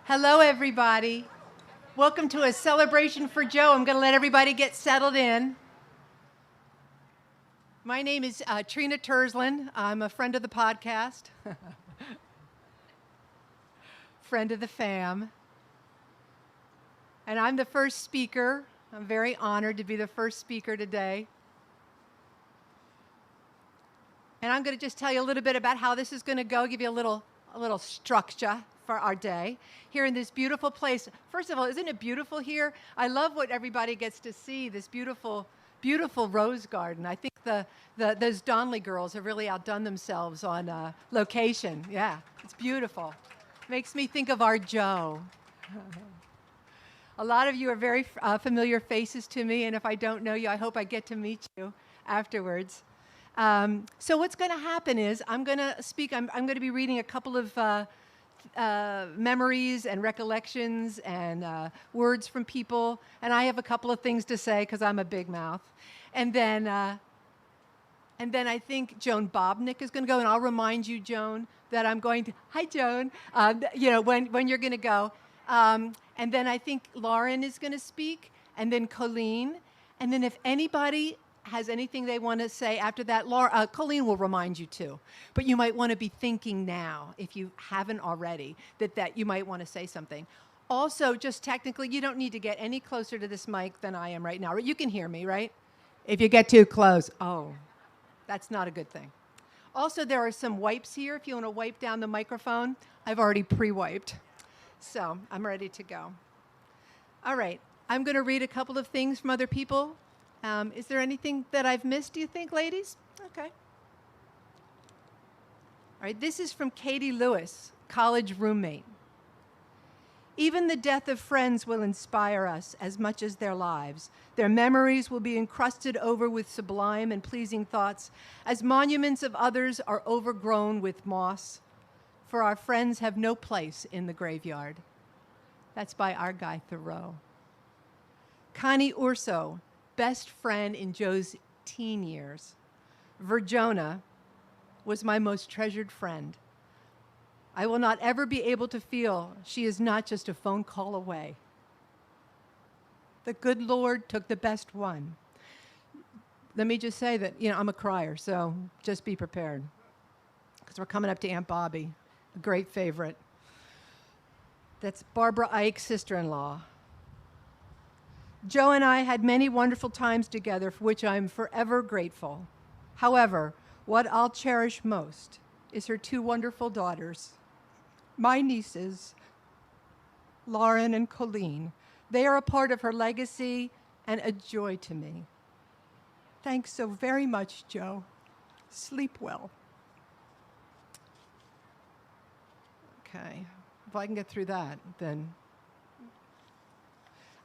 Hello, everybody. Welcome to a celebration for Joe. I'm going to let everybody get settled in. My name is Trina Tursland. I'm a friend of the podcast, friend of the fam. And I'm the first speaker. I'm very honored to be the first speaker today. And I'm going to just tell you a little bit about how this is going to go, give you a little structure for our day here in this beautiful place. First of all, isn't it beautiful here? I love what everybody gets to see, this beautiful, beautiful rose garden. I think those Donnelly girls have really outdone themselves on location. Yeah, it's beautiful. Makes me think of our Joe. A lot of you are very familiar faces to me, and if I don't know you, I hope I get to meet you afterwards. So what's going to happen is I'm going to speak. I'm going to be reading a couple of memories and recollections and words from people, and I have a couple of things to say because I'm a big mouth. And then I think Joan Bobnick is going to go, and I'll remind you, Joan, that I'm going to. Hi, Joan. When you're going to go. And then I think Lauren is going to speak, and then Colleen, and then if anybody has anything they want to say after that, Colleen will remind you too. But you might want to be thinking now, if you haven't already, that you might want to say something. Also, just technically, you don't need to get any closer to this mic than I am right now. You can hear me, right? If you get too close, that's not a good thing. Also, there are some wipes here. If you want to wipe down the microphone, I've already pre-wiped. So I'm ready to go. All right. I'm going to read a couple of things from other people. Is there anything that I've missed, do you think, ladies? Okay. All right. This is from Katie Lewis, college roommate. Even the death of friends will inspire us as much as their lives. Their memories will be encrusted over with sublime and pleasing thoughts, as monuments of others are overgrown with moss. For our friends have no place in the graveyard. That's by our guy Thoreau. Connie Urso, best friend in Joe's teen years. Virgona was my most treasured friend. I will not ever be able to feel she is not just a phone call away. The good Lord took the best one. Let me just say that, I'm a crier, so just be prepared. Because we're coming up to Aunt Bobby. A great favorite. That's Barbara Ike's sister-in-law. Joe and I had many wonderful times together for which I'm forever grateful. However, what I'll cherish most is her two wonderful daughters, my nieces, Lauren and Colleen. They are a part of her legacy and a joy to me. Thanks so very much, Joe. Sleep well. Okay, if I can get through that, then.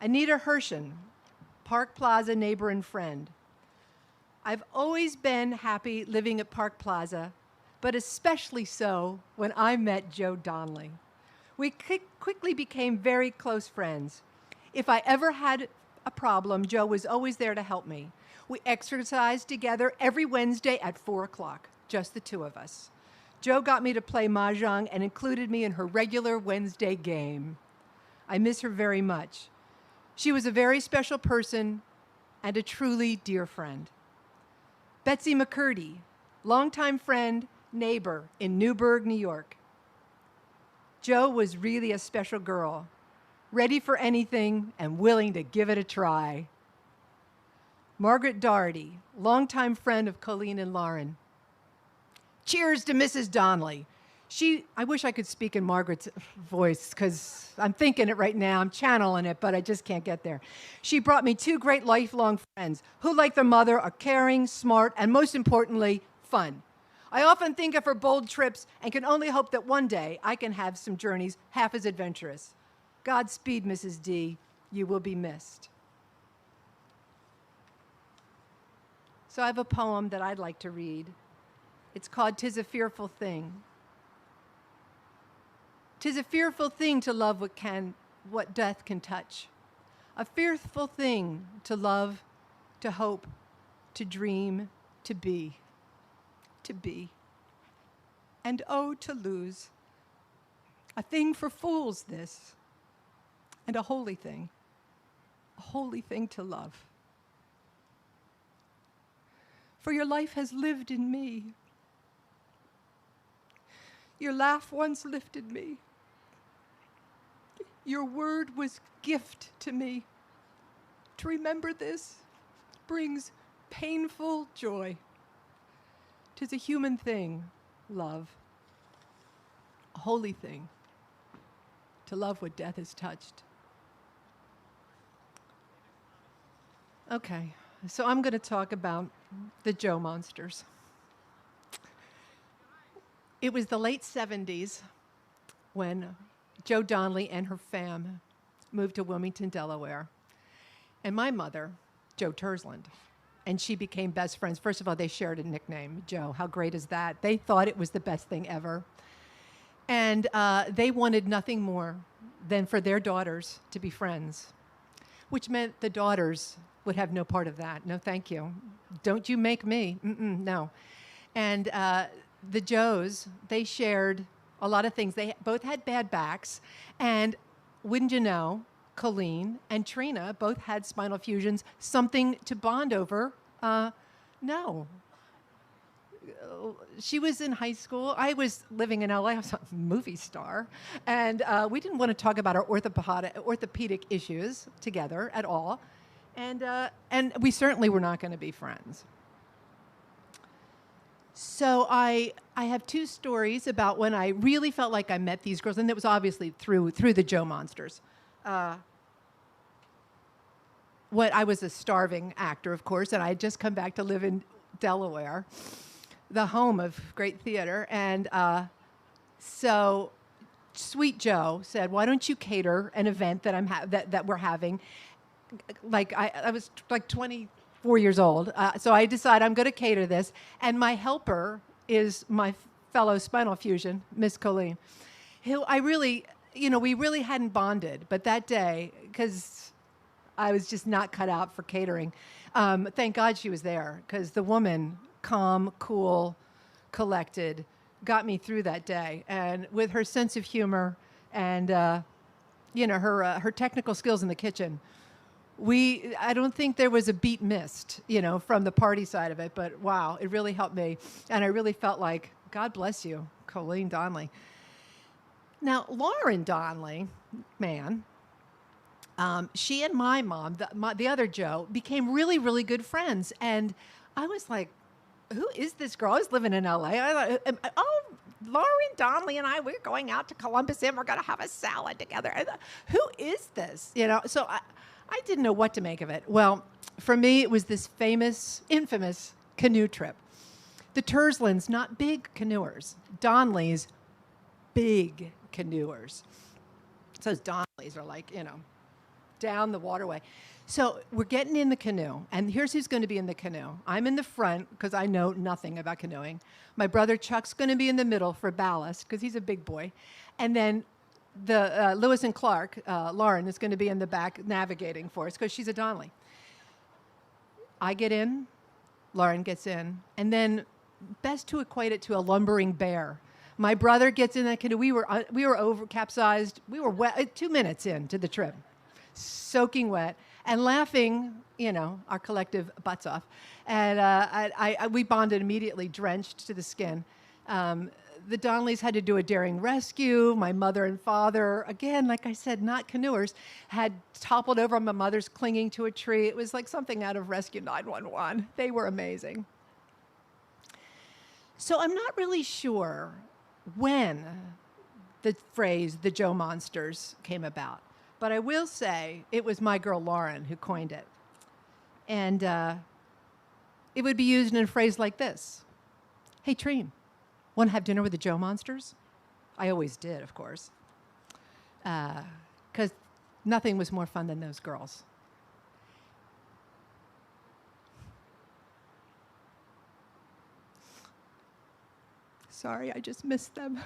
Anita Hershen, Park Plaza neighbor and friend. I've always been happy living at Park Plaza, but especially so when I met Joe Donnelly. We quickly became very close friends. If I ever had a problem, Joe was always there to help me. We exercised together every Wednesday at 4 o'clock, just the two of us. Joe got me to play mahjong and included me in her regular Wednesday game. I miss her very much. She was a very special person and a truly dear friend. Betsy McCurdy, longtime friend, neighbor in Newburgh, New York. Joe was really a special girl, ready for anything and willing to give it a try. Margaret Doherty, longtime friend of Colleen and Lauren. Cheers to Mrs. Donnelly. I wish I could speak in Margaret's voice because I'm thinking it right now. I'm channeling it, but I just can't get there. She brought me two great lifelong friends who, like their mother, are caring, smart, and most importantly, fun. I often think of her bold trips and can only hope that one day I can have some journeys half as adventurous. Godspeed, Mrs. D. You will be missed. So I have a poem that I'd like to read. It's called "'Tis a Fearful Thing." 'Tis a fearful thing to love what death can touch. A fearful thing to love, to hope, to dream, to be. And oh, to lose. A thing for fools, this, and a holy thing to love. For your life has lived in me. Your laugh once lifted me. Your word was gift to me. To remember this brings painful joy. 'Tis a human thing, love, a holy thing, to love what death has touched. Okay, so I'm going to talk about the Joe monsters. It was the late 70s when Joe Donnelly and her fam moved to Wilmington, Delaware. And my mother, Joe Tersland, and she became best friends. First of all, they shared a nickname, Joe. How great is that? They thought it was the best thing ever. And they wanted nothing more than for their daughters to be friends, which meant the daughters would have no part of that. No, thank you. Don't you make me. No. And the Joes, they shared a lot of things. They both had bad backs. And wouldn't you know, Colleen and Trina both had spinal fusions, something to bond over. No. She was in high school. I was living in LA. I was a movie star. And we didn't want to talk about our orthopedic issues together at all. And we certainly were not going to be friends. So I have two stories about when I really felt like I met these girls, and it was obviously through the Joe monsters. I was a starving actor, of course, and I had just come back to live in Delaware, the home of great theater. And so Sweet Joe said, "Why don't you cater an event that we're having?" I was like 24 years old, so I decided I'm going to cater this. And my helper is my fellow spinal fusion, Miss Colleen, who I really, we really hadn't bonded, but that day, because I was just not cut out for catering. Thank God she was there, because the woman, calm, cool, collected, got me through that day. And with her sense of humor and her technical skills in the kitchen, I don't think there was a beat missed, from the party side of it. But wow, it really helped me, and I really felt like, God bless you, Colleen Donnelly. Now, Lauren Donnelly, man. She and my mom, the other Joe, became really, really good friends. And I was like, who is this girl? I was living in LA. I thought, Lauren Donnelly and we're going out to Columbus and we're going to have a salad together. I thought, who is this? So I didn't know what to make of it. Well, for me, it was this infamous canoe trip. The Terslands, not big canoers. Donnellys, big canoers. So those Donnellys are like, down the waterway. So we're getting in the canoe, and here's who's going to be in the canoe. I'm in the front because I know nothing about canoeing. My brother Chuck's going to be in the middle for ballast because he's a big boy. And then the Lewis and Clark, Lauren, is going to be in the back navigating for us because she's a Donnelly. I get in, Lauren gets in, and then best to equate it to a lumbering bear. My brother gets in that canoe. We were over capsized. We were wet 2 minutes into the trip, soaking wet and laughing, our collective butts off. And we bonded immediately, drenched to the skin. The Donnellys had to do a daring rescue. My mother and father, again, like I said, not canoers, had toppled over. My mother's clinging to a tree. It was like something out of Rescue 911. They were amazing. So I'm not really sure when the phrase, the Joe monsters, came about. But I will say it was my girl Lauren who coined it. And it would be used in a phrase like this. Hey, Treen, want to have dinner with the Joe monsters? I always did, of course. Because nothing was more fun than those girls. Sorry, I just missed them.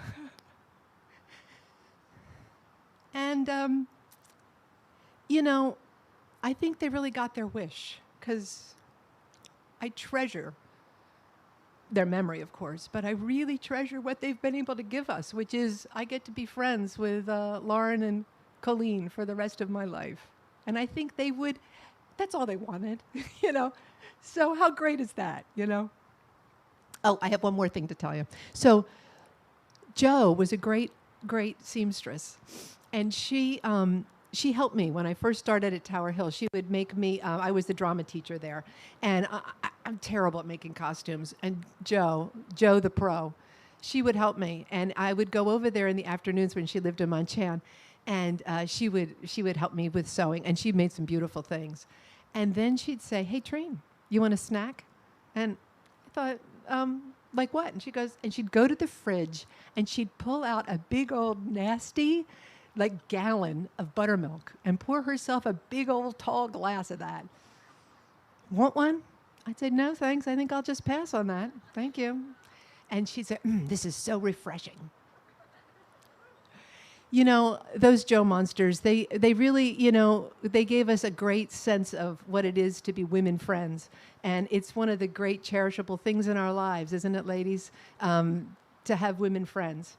And, I think they really got their wish, because I treasure their memory, of course, but I really treasure what they've been able to give us, which is I get to be friends with Lauren and Colleen for the rest of my life. And I think they would, that's all they wanted, you know. So how great is that, you know? Oh, I have one more thing to tell you. So Jo was a great, great seamstress, and she helped me when I first started at Tower Hill. She would make me. I was the drama teacher there, and I'm terrible at making costumes. And Jo the pro, she would help me, and I would go over there in the afternoons when she lived in Monchan, and she would help me with sewing, and she made some beautiful things. And then she'd say, "Hey, Trine, you want a snack?" And I thought, like what? And she goes, and she'd go to the fridge and she'd pull out a big old nasty, like gallon of buttermilk and pour herself a big old tall glass of that. Want one? I'd say, no, thanks. I think I'll just pass on that. Thank you. And she'd say, this is so refreshing. You know, those Jo Monsters, they really, you know, they gave us a great sense of what it is to be women friends. And it's one of the great cherishable things in our lives, isn't it, ladies? To have women friends.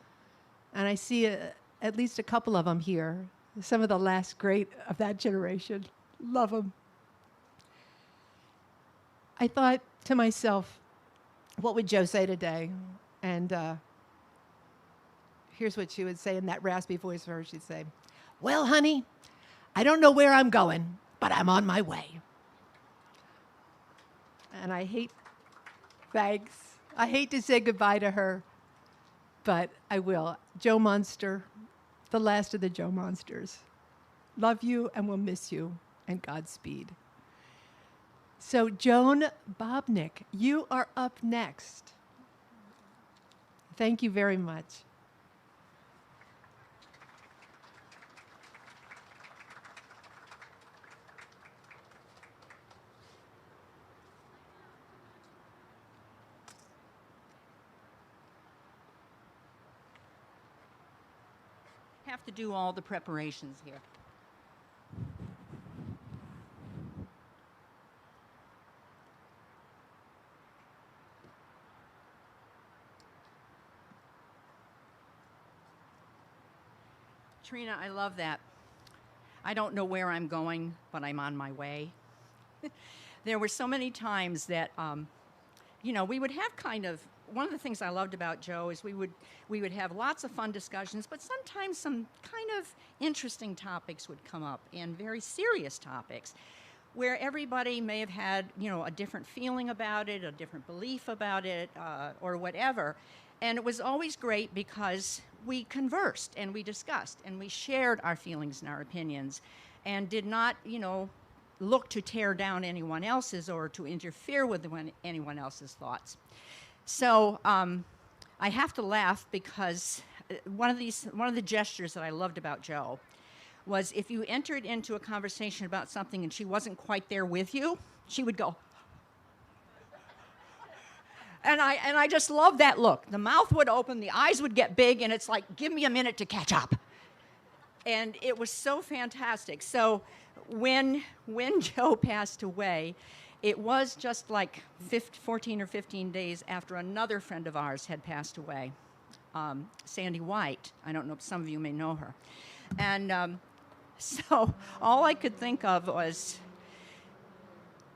And I see at least a couple of them here, some of the last great of that generation. Love them. I thought to myself, what would Jo say today? And here's what she would say in that raspy voice of hers. She'd say, well, honey, I don't know where I'm going, but I'm on my way. And I hate to say goodbye to her, but I will. Jo Monster, the last of the Jo Monsters. Love you and will miss you, and Godspeed. So Joan Bobnick, you are up next. Thank you very much. Have to do all the preparations here. Trina, I love that. I don't know where I'm going, but I'm on my way. There were so many times that, you know, we would have kind of, one of the things I loved about Jo is we would have lots of fun discussions, but sometimes some kind of interesting topics would come up, and very serious topics, where everybody may have had, you know, a different feeling about it, a different belief about it, or whatever. And it was always great because we conversed and we discussed and we shared our feelings and our opinions, and did not, you know, look to tear down anyone else's or to interfere with anyone else's thoughts. So I have to laugh because one of the gestures that I loved about Jo was if you entered into a conversation about something and she wasn't quite there with you, she would go. And I just love that look. The mouth would open, the eyes would get big, and it's like, give me a minute to catch up. And it was so fantastic. So when Jo passed away, it was just like 14 or 15 days after another friend of ours had passed away, Sandy White. I don't know if some of you may know her. And so all I could think of was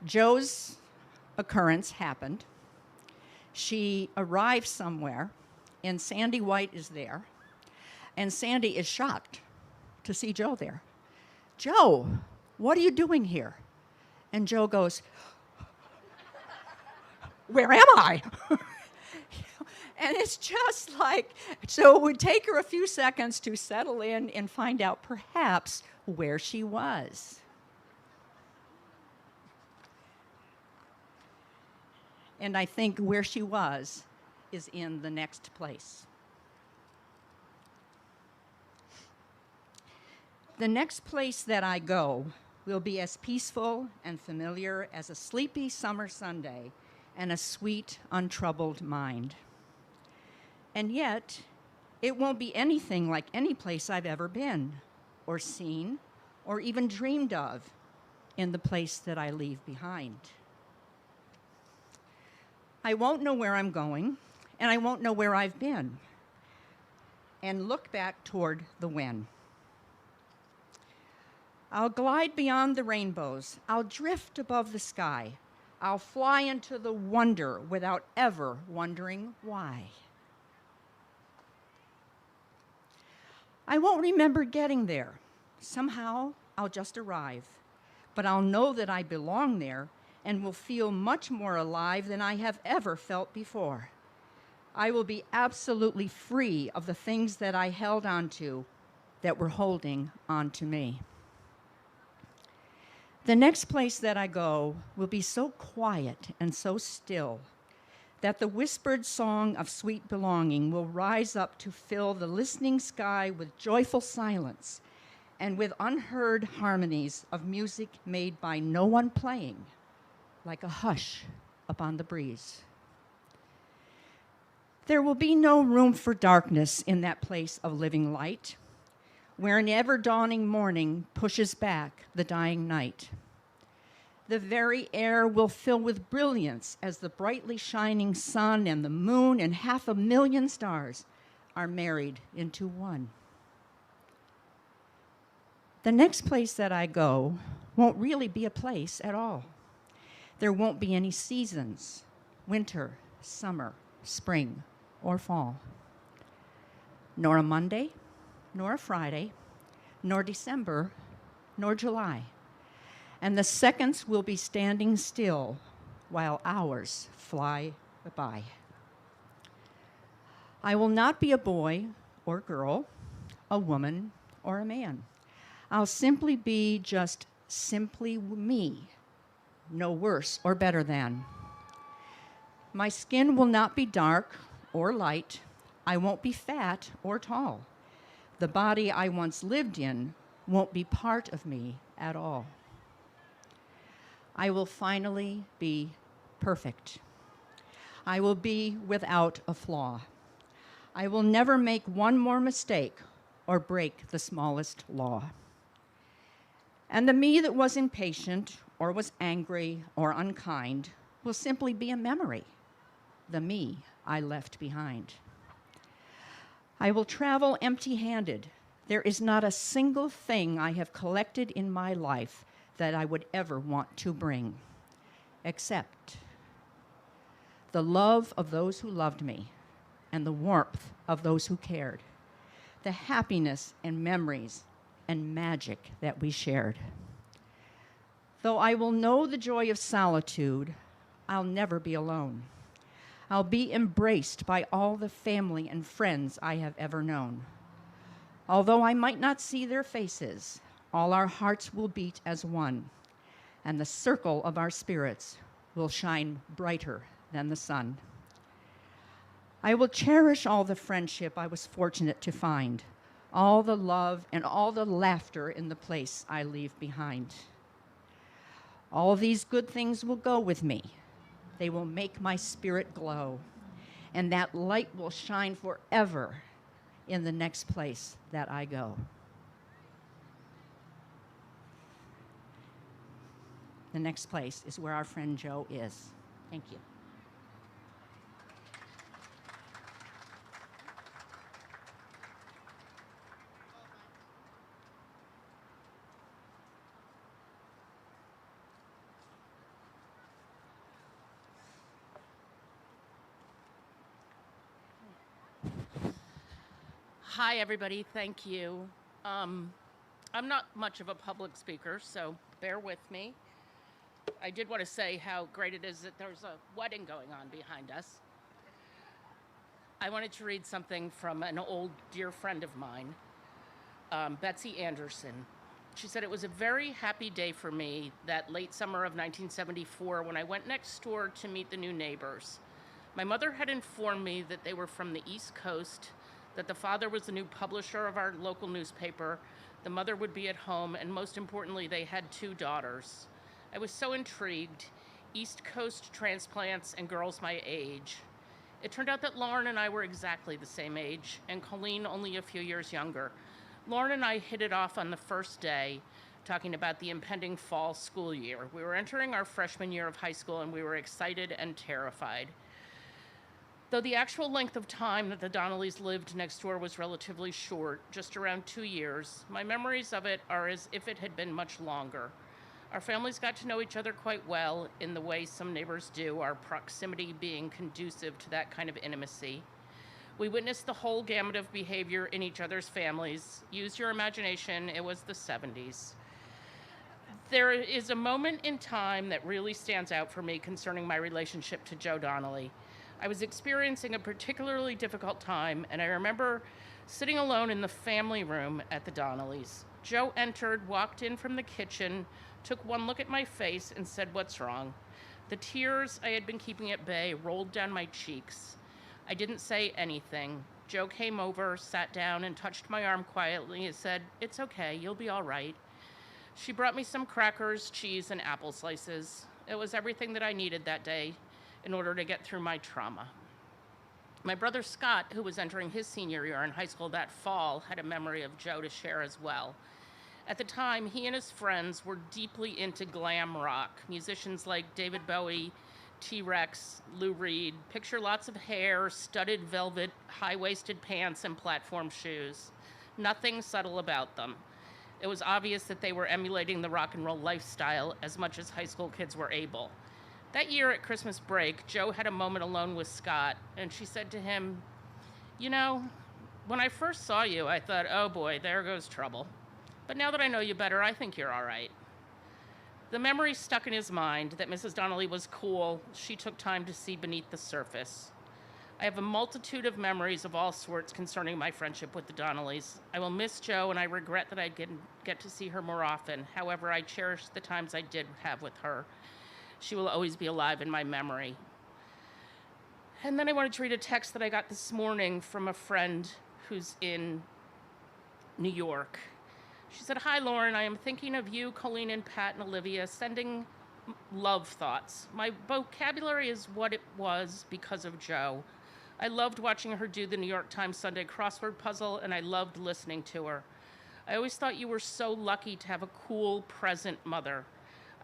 Jo's occurrence happened. She arrived somewhere, and Sandy White is there, and Sandy is shocked to see Jo there. Jo, what are you doing here? And Jo goes, where am I? And it's just like, so it would take her a few seconds to settle in and find out perhaps where she was. And I think where she was is in the next place. The next place that I go will be as peaceful and familiar as a sleepy summer Sunday and a sweet, untroubled mind. And yet, it won't be anything like any place I've ever been, or seen, or even dreamed of in the place that I leave behind. I won't know where I'm going, and I won't know where I've been, and look back toward the when. I'll glide beyond the rainbows. I'll drift above the sky. I'll fly into the wonder without ever wondering why. I won't remember getting there. Somehow, I'll just arrive. But I'll know that I belong there and will feel much more alive than I have ever felt before. I will be absolutely free of the things that I held on to that were holding on to me. The next place that I go will be so quiet and so still that the whispered song of sweet belonging will rise up to fill the listening sky with joyful silence and with unheard harmonies of music made by no one playing, like a hush upon the breeze. There will be no room for darkness in that place of living light, where an ever-dawning morning pushes back the dying night. The very air will fill with brilliance as the brightly shining sun and the moon and 500,000 stars are married into one. The next place that I go won't really be a place at all. There won't be any seasons, winter, summer, spring, or fall. Nor a Monday, nor a Friday, nor December, nor July. And the seconds will be standing still while hours fly by. I will not be a boy or girl, a woman or a man. I'll simply be just simply me, no worse or better than. My skin will not be dark or light. I won't be fat or tall. The body I once lived in won't be part of me at all. I will finally be perfect. I will be without a flaw. I will never make one more mistake or break the smallest law. And the me that was impatient or was angry or unkind will simply be a memory, the me I left behind. I will travel empty-handed. There is not a single thing I have collected in my life that I would ever want to bring, except the love of those who loved me and the warmth of those who cared, the happiness and memories and magic that we shared. Though I will know the joy of solitude, I'll never be alone. I'll be embraced by all the family and friends I have ever known. Although I might not see their faces, all our hearts will beat as one, and the circle of our spirits will shine brighter than the sun. I will cherish all the friendship I was fortunate to find, all the love and all the laughter in the place I leave behind. All these good things will go with me. They will make my spirit glow, and that light will shine forever in the next place that I go. The next place is where our friend Joe is. Thank you. Hi, everybody. Thank you. I'm not much of a public speaker, so bear with me. I did want to say how great it is that there's a wedding going on behind us. I wanted to read something from an old dear friend of mine, Betsy Anderson. She said, "It was a very happy day for me that late summer of 1974 when I went next door to meet the new neighbors. My mother had informed me that they were from the East Coast, that the father was the new publisher of our local newspaper, the mother would be at home, and most importantly, they had 2 daughters. I was so intrigued, East Coast transplants and girls my age. It turned out that Lauren and I were exactly the same age, and Colleen only a few years younger. Lauren and I hit it off on the first day, talking about the impending fall school year. We were entering our freshman year of high school, and we were excited and terrified. Though the actual length of time that the Donnellys lived next door was relatively short, just around 2 years, my memories of it are as if it had been much longer. Our families got to know each other quite well in the way some neighbors do, our proximity being conducive to that kind of intimacy. We witnessed the whole gamut of behavior in each other's families. Use your imagination, it was the 70s. There is a moment in time that really stands out for me concerning my relationship to Joe Donnelly. I was experiencing a particularly difficult time, and I remember sitting alone in the family room at the Donnellys. Joe entered, walked in from the kitchen, took one look at my face, and said, "What's wrong?" The tears I had been keeping at bay rolled down my cheeks. I didn't say anything. Joe came over, sat down, and touched my arm quietly and said, "It's okay, you'll be all right." She brought me some crackers, cheese, and apple slices. It was everything that I needed that day in order to get through my trauma. My brother Scott, who was entering his senior year in high school that fall, had a memory of Joe to share as well. At the time, he and his friends were deeply into glam rock. Musicians like David Bowie, T-Rex, Lou Reed. Picture lots of hair, studded velvet, high-waisted pants, and platform shoes. Nothing subtle about them. It was obvious that they were emulating the rock and roll lifestyle as much as high school kids were able. That year at Christmas break, Joe had a moment alone with Scott, and she said to him, "You know, when I first saw you, I thought, oh boy, there goes trouble. But now that I know you better, I think you're all right." The memory stuck in his mind that Mrs. Donnelly was cool. She took time to see beneath the surface. I have a multitude of memories of all sorts concerning my friendship with the Donnellys. I will miss Joe, and I regret that I didn't get to see her more often. However, I cherish the times I did have with her. She will always be alive in my memory. And then I wanted to read a text that I got this morning from a friend who's in New York. She said, "Hi, Lauren. I am thinking of you, Colleen, and Pat, and Olivia, sending love thoughts. My vocabulary is what it was because of Joe. I loved watching her do the New York Times Sunday crossword puzzle, and I loved listening to her. I always thought you were so lucky to have a cool, present mother.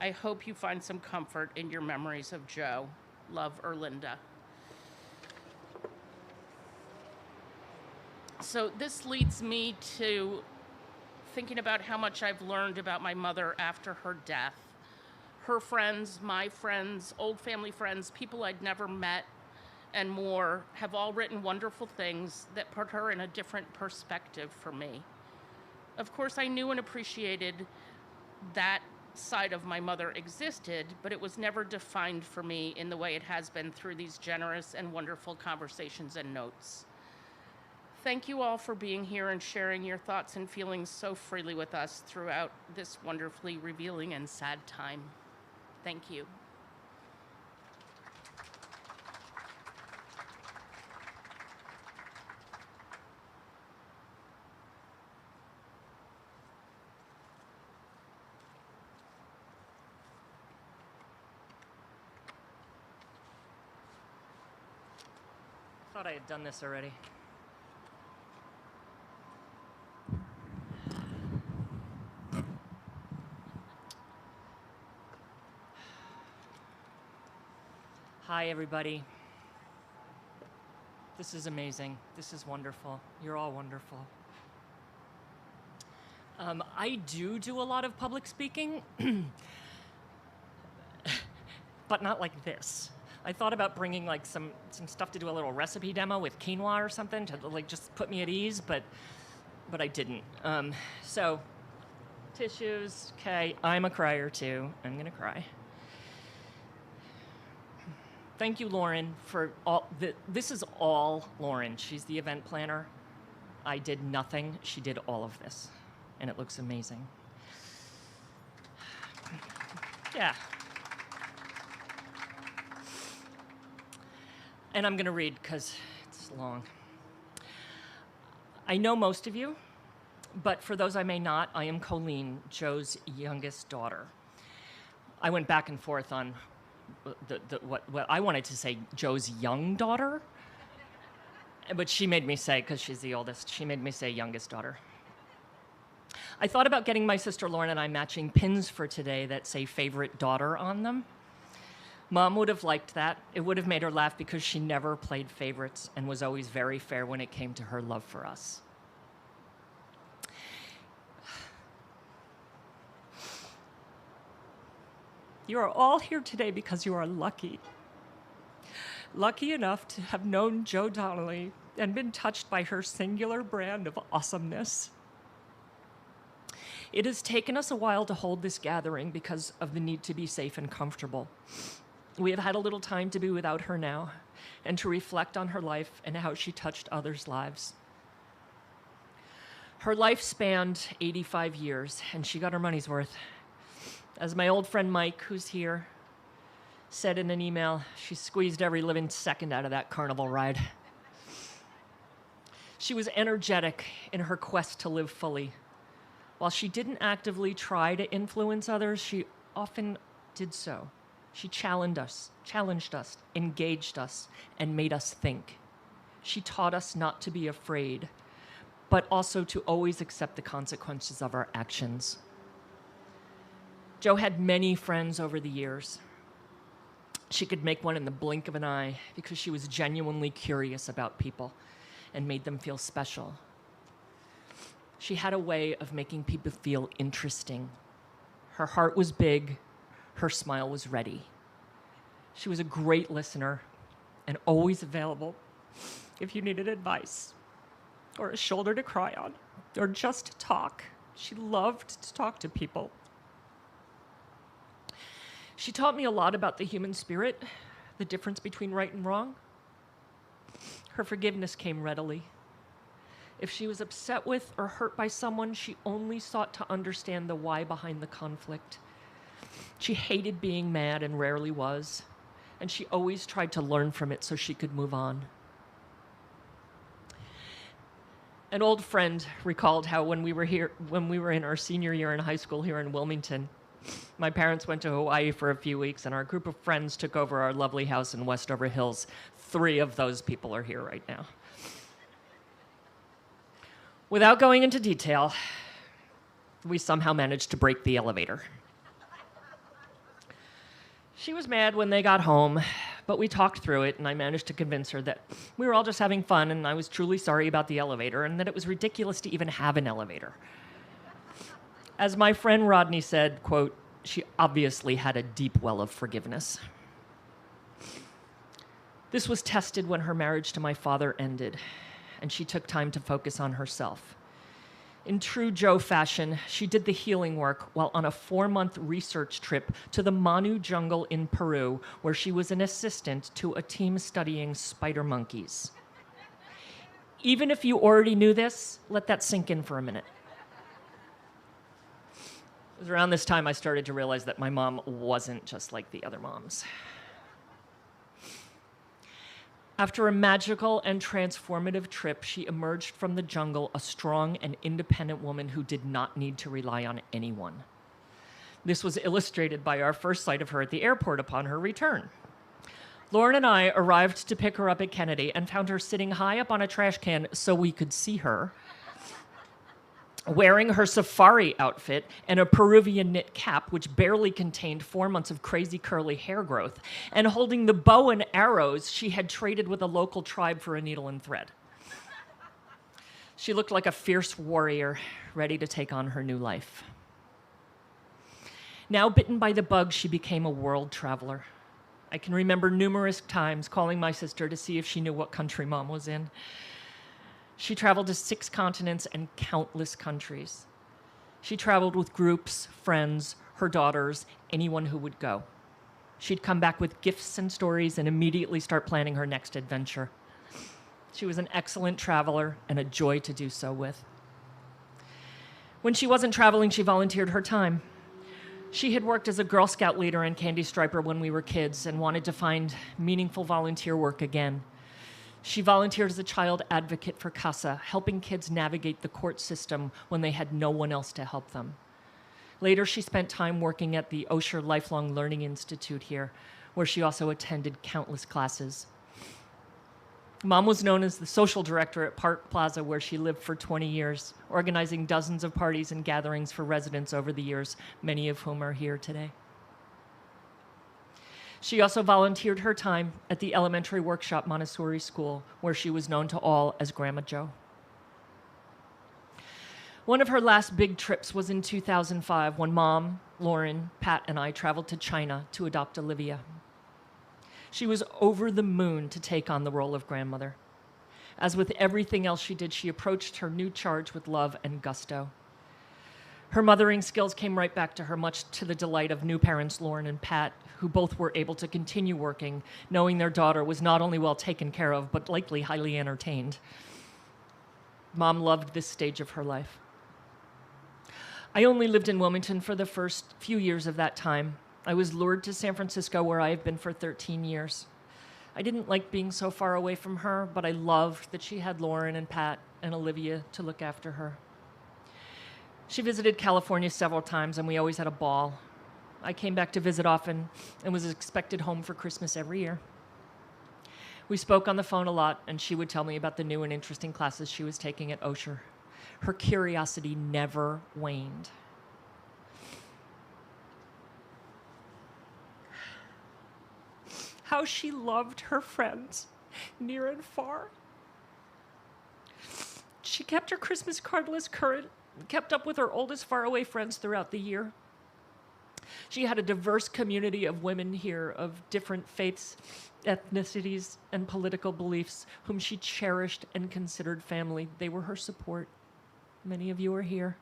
I hope you find some comfort in your memories of Joe. Love, Erlinda." So this leads me to thinking about how much I've learned about my mother after her death. Her friends, my friends, old family friends, people I'd never met, and more have all written wonderful things that put her in a different perspective for me. Of course, I knew and appreciated that side of my mother existed, but it was never defined for me in the way it has been through these generous and wonderful conversations and notes. Thank you all for being here and sharing your thoughts and feelings so freely with us throughout this wonderfully revealing and sad time. Thank you. I thought I had done this already. Hi, everybody. This is amazing. This is wonderful. You're all wonderful. I do a lot of public speaking, but not like this. I thought about bringing like some stuff to do a little recipe demo with quinoa or something to like just put me at ease, but I didn't. So, tissues. Okay, I'm a crier too. I'm gonna cry. Thank you, Lauren, for all. This is all Lauren. She's the event planner. I did nothing. She did all of this, and it looks amazing. Yeah. And I'm going to read because it's long. I know most of you, but for those I may not, I am Colleen, Joe's youngest daughter. I went back and forth on what I wanted to say, Joe's young daughter, but she made me say, because she's the oldest, she made me say youngest daughter. I thought about getting my sister Lauren and I matching pins for today that say favorite daughter on them. Mom would have liked that. It would have made her laugh because she never played favorites and was always very fair when it came to her love for us. You are all here today because you are lucky. Lucky enough to have known Jo Donnelly and been touched by her singular brand of awesomeness. It has taken us a while to hold this gathering because of the need to be safe and comfortable. We have had a little time to be without her now and to reflect on her life and how she touched others' lives. Her life spanned 85 years, and she got her money's worth. As my old friend Mike, who's here, said in an email, she squeezed every living second out of that carnival ride. She was energetic in her quest to live fully. While she didn't actively try to influence others, she often did so. She challenged us, engaged us, and made us think. She taught us not to be afraid, but also to always accept the consequences of our actions. Jo had many friends over the years. She could make one in the blink of an eye because she was genuinely curious about people and made them feel special. She had a way of making people feel interesting. Her heart was big, her smile was ready. She was a great listener and always available if you needed advice or a shoulder to cry on or just to talk. She loved to talk to people. She taught me a lot about the human spirit, the difference between right and wrong. Her forgiveness came readily. If she was upset with or hurt by someone, she only sought to understand the why behind the conflict. She hated being mad and rarely was, and she always tried to learn from it so she could move on. An old friend recalled how when we were in our senior year in high school here in Wilmington, my parents went to Hawaii for a few weeks, and our group of friends took over our lovely house in Westover Hills. 3 of those people are here right now. Without going into detail, we somehow managed to break the elevator. She was mad when they got home, but we talked through it, and I managed to convince her that we were all just having fun, and I was truly sorry about the elevator, and that it was ridiculous to even have an elevator. As my friend Rodney said, quote, she obviously had a deep well of forgiveness. This was tested when her marriage to my father ended, and she took time to focus on herself. In true Jo fashion, she did the healing work while on a 4-month research trip to the Manu jungle in Peru, where she was an assistant to a team studying spider monkeys. Even if you already knew this, let that sink in for a minute. It was around this time I started to realize that my mom wasn't just like the other moms. After a magical and transformative trip, she emerged from the jungle a strong and independent woman who did not need to rely on anyone. This was illustrated by our first sight of her at the airport upon her return. Lauren and I arrived to pick her up at Kennedy and found her sitting high up on a trash can so we could see her, wearing her safari outfit and a Peruvian knit cap, which barely contained 4 months of crazy curly hair growth, and holding the bow and arrows she had traded with a local tribe for a needle and thread. She looked like a fierce warrior, ready to take on her new life. Now bitten by the bug, she became a world traveler. I can remember numerous times calling my sister to see if she knew what country Mom was in. She traveled to 6 continents and countless countries. She traveled with groups, friends, her daughters, anyone who would go. She'd come back with gifts and stories and immediately start planning her next adventure. She was an excellent traveler and a joy to do so with. When she wasn't traveling, she volunteered her time. She had worked as a Girl Scout leader and candy striper when we were kids and wanted to find meaningful volunteer work again. She volunteered as a child advocate for CASA, helping kids navigate the court system when they had no one else to help them. Later, she spent time working at the Osher Lifelong Learning Institute here, where she also attended countless classes. Mom was known as the social director at Park Plaza, where she lived for 20 years, organizing dozens of parties and gatherings for residents over the years, many of whom are here today. She also volunteered her time at the elementary workshop Montessori school, where she was known to all as Grandma Jo. One of her last big trips was in 2005 when Mom, Lauren, Pat, and I traveled to China to adopt Olivia. She was over the moon to take on the role of grandmother. As with everything else she did, she approached her new charge with love and gusto. Her mothering skills came right back to her, much to the delight of new parents Lauren and Pat, who both were able to continue working, knowing their daughter was not only well taken care of, but likely highly entertained. Mom loved this stage of her life. I only lived in Wilmington for the first few years of that time. I was lured to San Francisco, where I have been for 13 years. I didn't like being so far away from her, but I loved that she had Lauren and Pat and Olivia to look after her. She visited California several times, and we always had a ball. I came back to visit often and was expected home for Christmas every year. We spoke on the phone a lot, and she would tell me about the new and interesting classes she was taking at Osher. Her curiosity never waned. How she loved her friends, near and far. She kept her Christmas card list current, kept up with her oldest faraway friends throughout the year. She had a diverse community of women here of different faiths, ethnicities, and political beliefs, whom she cherished and considered family. They were her support. Many of you are here.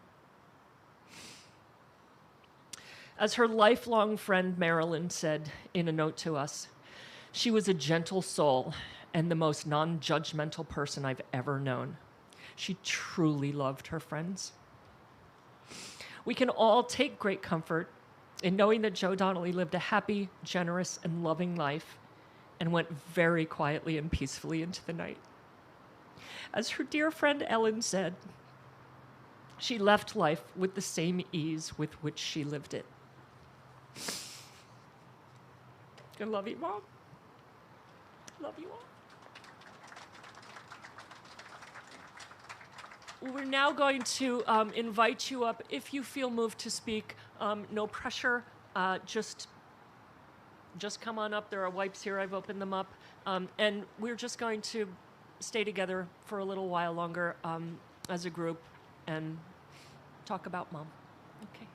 As her lifelong friend Marilyn said in a note to us, she was a gentle soul and the most non-judgmental person I've ever known. She truly loved her friends. We can all take great comfort in knowing that Jo Donnelly lived a happy, generous, and loving life and went very quietly and peacefully into the night. As her dear friend Ellen said, she left life with the same ease with which she lived it. I love you, Mom. Love you all. We're now going to invite you up if you feel moved to speak. No pressure. Just come on up. There are wipes here. I've opened them up. And we're just going to stay together for a little while longer as a group and talk about Mom. Okay.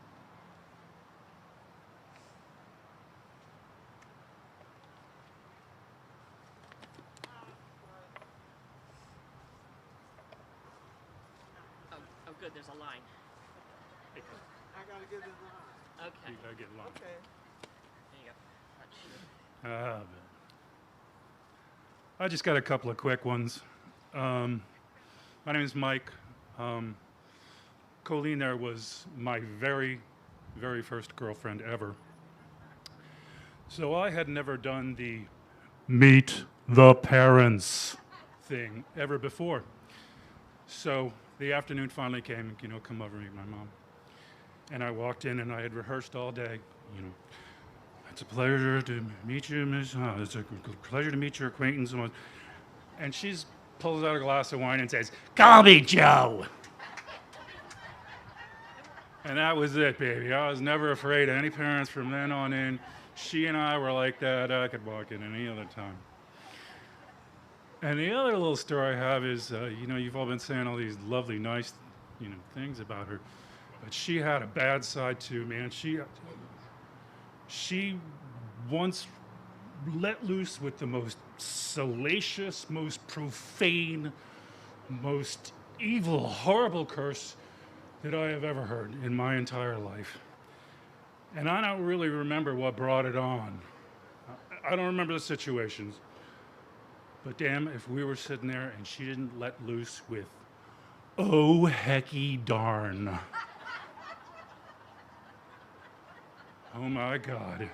Oh, good. There's a line. I gotta get in line. Okay. You gotta get in line. Okay. There you go. I just got a couple of quick ones. My name is Mike. Colleen there was my very, very first girlfriend ever. So I had never done the meet the parents thing ever before. So the afternoon finally came, come over and meet my mom. And I walked in and I had rehearsed all day, It's a pleasure to meet you, Miss. It's a pleasure to meet your acquaintance. And she pulls out a glass of wine and says, "Call me Joe." And that was it, baby. I was never afraid of any parents from then on in. She and I were like that. I could walk in any other time. And the other little story I have is, you've all been saying all these lovely, nice, things about her. But she had a bad side too, man. She once let loose with the most salacious, most profane, most evil, horrible curse that I have ever heard in my entire life. And I don't really remember what brought it on. I don't remember the situations. But damn, if we were sitting there and she didn't let loose with, "Oh, hecky darn." Oh my God.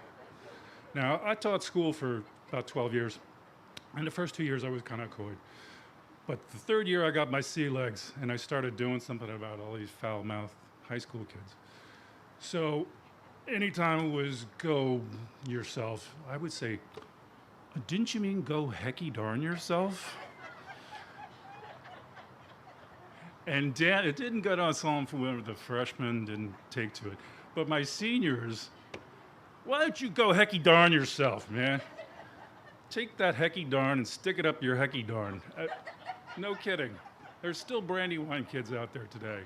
Now, I taught school for about 12 years. And the first 2 years I was kind of coy. But the third year I got my sea legs and I started doing something about all these foul-mouthed high school kids. So anytime it was go yourself, I would say, "Didn't you mean go hecky darn yourself?" And it didn't go down so long for the freshmen didn't take to it. But my seniors, Why don't you go hecky darn yourself, man? Take that hecky darn and stick it up your hecky darn. No kidding. There's still Brandywine kids out there today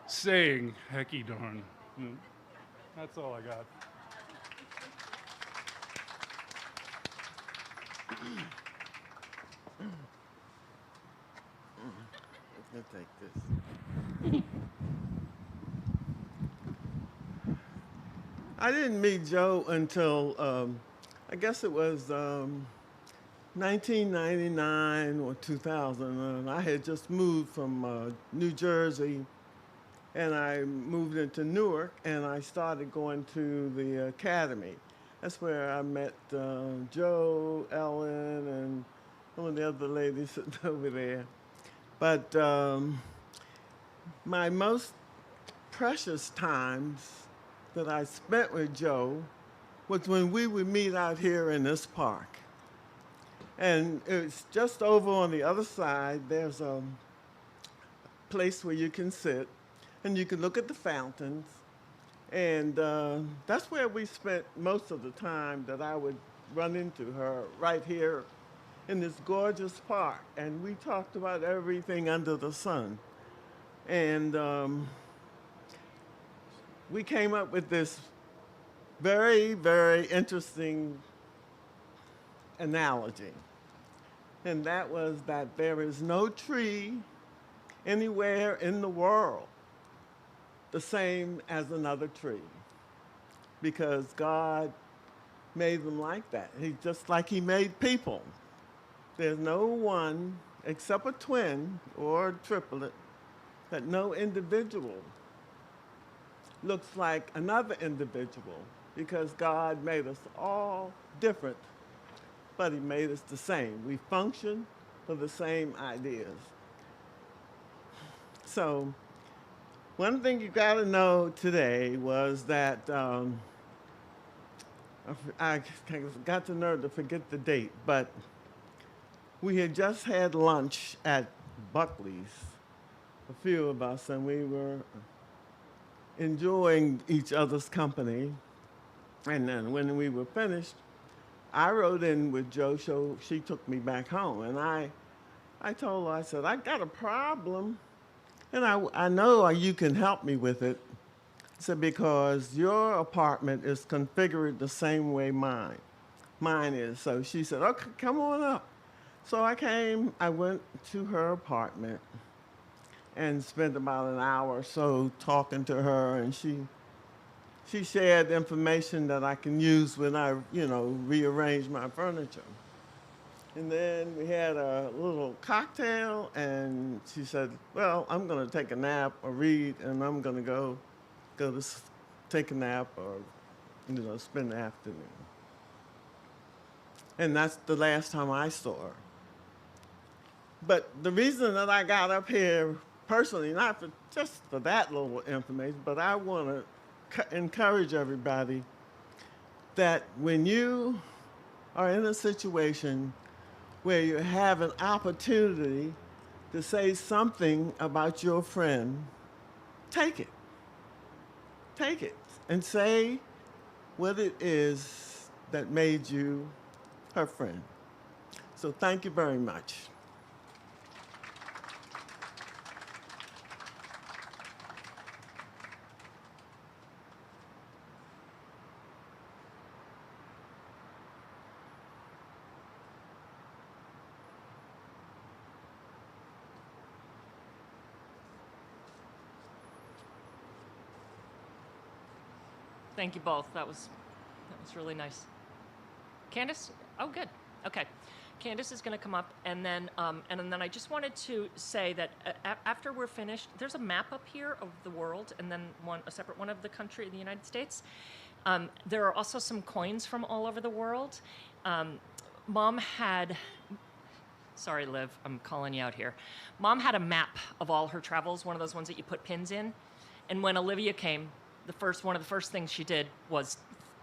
saying hecky darn. That's all I got. I'll take this. I didn't meet Joe until I guess it was 1999 or 2000. I had just moved from New Jersey, and I moved into Newark, and I started going to the academy. That's where I met Joe, Ellen, and some of the other ladies sitting over there. But my most precious times that I spent with Joe was when we would meet out here in this park. And it's just over on the other side, there's a place where you can sit and you can look at the fountains. And that's where we spent most of the time that I would run into her, right here in this gorgeous park. And we talked about everything under the sun. And we came up with this very, very interesting analogy. And that was that there is no tree anywhere in the world the same as another tree, because God made them like that. Just like he made people. There's no one, except a twin or a triplet, that no individual looks like another individual, because God made us all different, but he made us the same. We function for the same ideas. So one thing you got to know today was that I got the nerve to forget the date, but we had just had lunch at Buckley's, a few of us, and we were enjoying each other's company. And then when we were finished, I rode in with Jo, so she took me back home. And I told her, I said, I got a problem, and I know you can help me with it. I said, because your apartment is configured the same way mine is. So she said, okay, come on up. So I went to her apartment and spent about an hour or so talking to her, and she shared information that I can use when I, rearrange my furniture. And then we had a little cocktail, and she said, well, I'm going to take a nap or read, and I'm going to go to take a nap or, spend the afternoon. And that's the last time I saw her. But the reason that I got up here personally, not just for that little information, but I want to encourage everybody that when you are in a situation where you have an opportunity to say something about your friend, take it. Take it and say what it is that made you her friend. So thank you very much. Thank you both. That was really nice. Candace? Oh, good. Okay. Candace is going to come up, and then I just wanted to say that after we're finished, there's a map up here of the world, and then a separate one of the country, the United States. There are also some coins from all over the world. Mom had. Sorry, Liv, I'm calling you out here. Mom had a map of all her travels, one of those ones that you put pins in, and when Olivia came, one of the first things she did was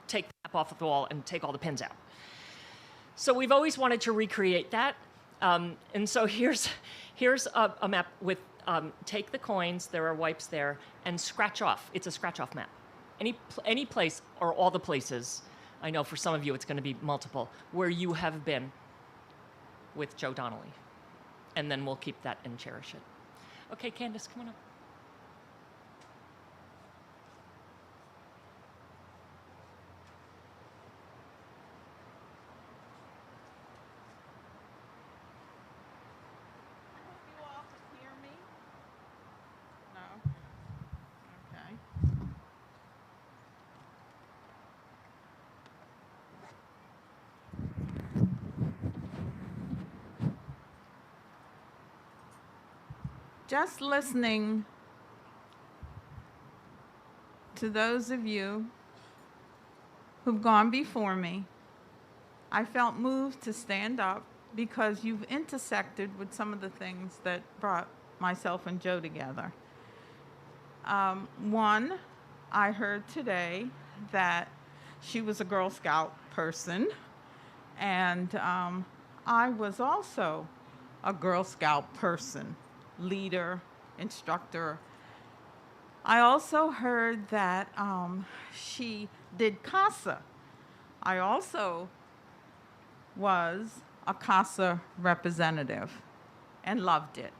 take the map off of the wall and take all the pins out. So we've always wanted to recreate that. And so here's a map with, take the coins, there are wipes there, and scratch off. It's a scratch off map. any place or all the places, I know for some of you it's going to be multiple, where you have been with Joe Donnelly. And then we'll keep that and cherish it. Okay, Candace, come on up. You all can hear me? No? Okay. Just listening to those of you who've gone before me, I felt moved to stand up because you've intersected with some of the things that brought myself and Joe together. One, I heard today that she was a Girl Scout person, and I was also a Girl Scout person, leader, instructor. I also heard that she did CASA. I also was a CASA representative and loved it.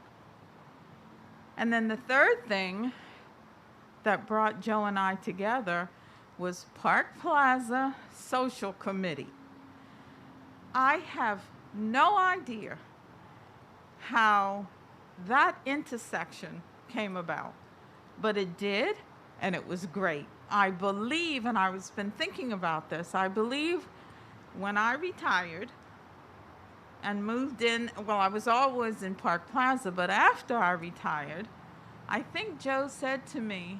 And then the third thing that brought Joe and I together was Park Plaza Social Committee. I have no idea how that intersection came about, but it did, and it was great. I believe, and I was been thinking about this, I believe when I retired and moved in, well, I was always in Park Plaza, but after I retired, I think Joe said to me,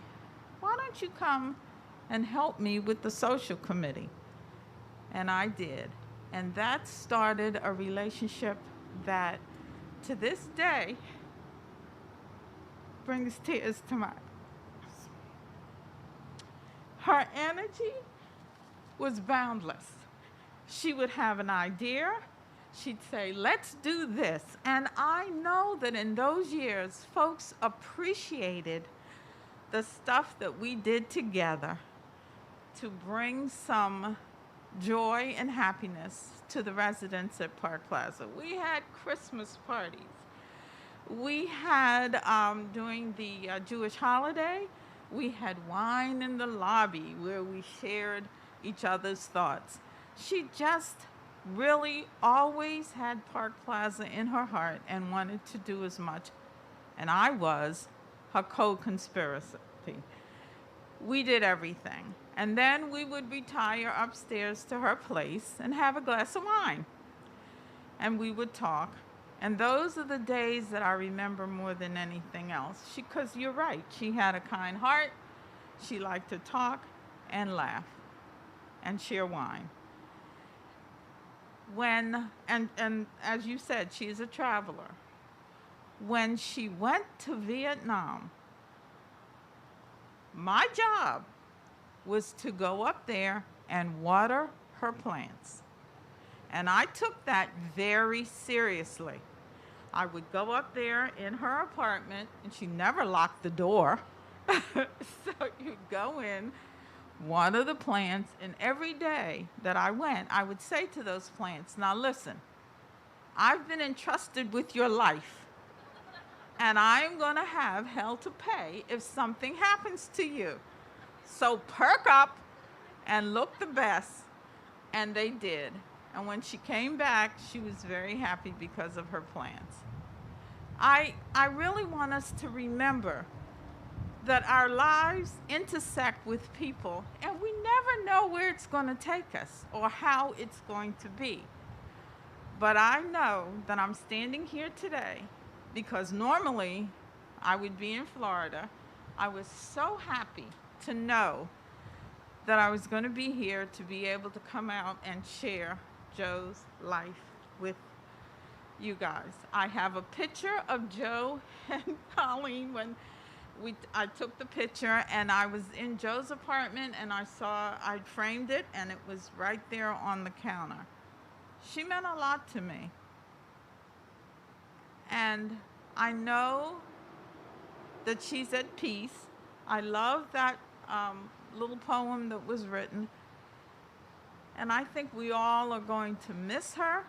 why don't you come and help me with the social committee? And I did. And that started a relationship that to this day brings tears to my eyes. Her energy was boundless. She would have an idea. She'd say, let's do this. And I know that in those years, folks appreciated the stuff that we did together to bring some joy and happiness to the residents at Park Plaza. We had Christmas parties. We had, during the Jewish holiday, we had wine in the lobby where we shared each other's thoughts. She just really always had Park Plaza in her heart and wanted to do as much. And I was her co-conspiracy. We did everything. And then we would retire upstairs to her place and have a glass of wine. And we would talk. And those are the days that I remember more than anything else. Because you're right, she had a kind heart. She liked to talk and laugh and share wine. And as you said, she's a traveler. When she went to Vietnam, my job was to go up there and water her plants. And I took that very seriously. I would go up there in her apartment, and she never locked the door. So you'd go in, water the plants, and every day that I went, I would say to those plants, now listen, I've been entrusted with your life, and I'm going to have hell to pay if something happens to you. So perk up and look the best. And they did. And when she came back, she was very happy because of her plants. I really want us to remember that our lives intersect with people, and we never know where it's going to take us or how it's going to be. But I know that I'm standing here today because normally I would be in Florida. I was so happy to know that I was going to be here to be able to come out and share Joe's life with you guys. I have a picture of Joe and Colleen when I took the picture, and I was in Joe's apartment, and I'd framed it, and it was right there on the counter. She meant a lot to me. And I know that she's at peace. I love that little poem that was written. And I think we all are going to miss her,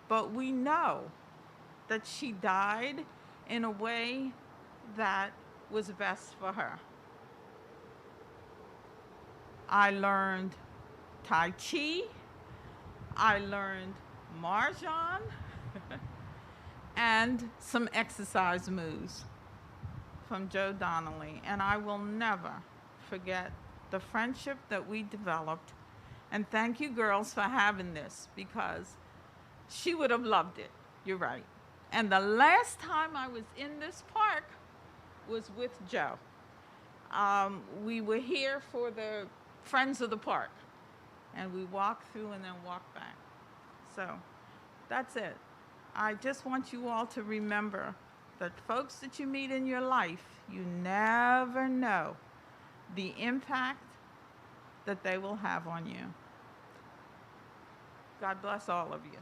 but we know that she died in a way that was best for her. I learned Tai Chi, I learned Mahjong, and some exercise moves from Joe Donnelly. And I will never forget the friendship that we developed. And thank you, girls, for having this, because she would have loved it. You're right. And the last time I was in this park was with Joe. We were here for the Friends of the Park, and we walked through and then walked back. So that's it. I just want you all to remember that folks that you meet in your life, you never know the impact that they will have on you. God bless all of you.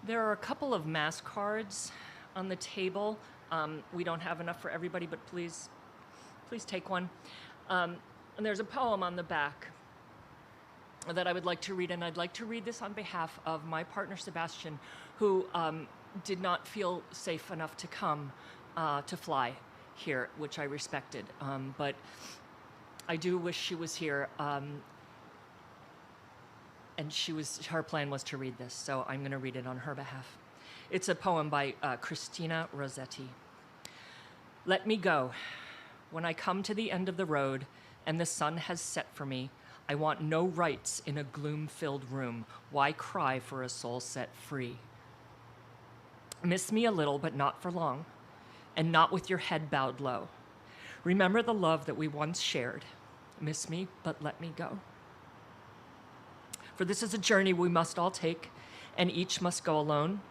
There are a couple of mass cards on the table. We don't have enough for everybody, but please take one. And there's a poem on the back that I would like to read, and I'd like to read this on behalf of my partner, Sebastian, who did not feel safe enough to come to fly here, which I respected. But I do wish she was here. And her plan was to read this, so I'm going to read it on her behalf. It's a poem by Christina Rossetti. Let me go. When I come to the end of the road and the sun has set for me, I want no rights in a gloom-filled room. Why cry for a soul set free? Miss me a little, but not for long, and not with your head bowed low. Remember the love that we once shared. Miss me, but let me go. For this is a journey we must all take, and each must go alone.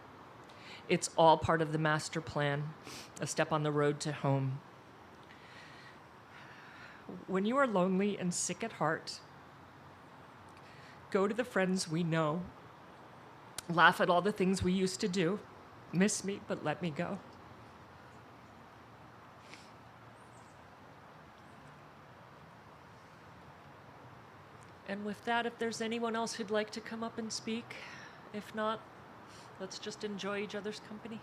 It's all part of the master plan, a step on the road to home. When you are lonely and sick at heart, go to the friends we know. Laugh at all the things we used to do. Miss me, but let me go. And with that, if there's anyone else who'd like to come up and speak, if not, let's just enjoy each other's company.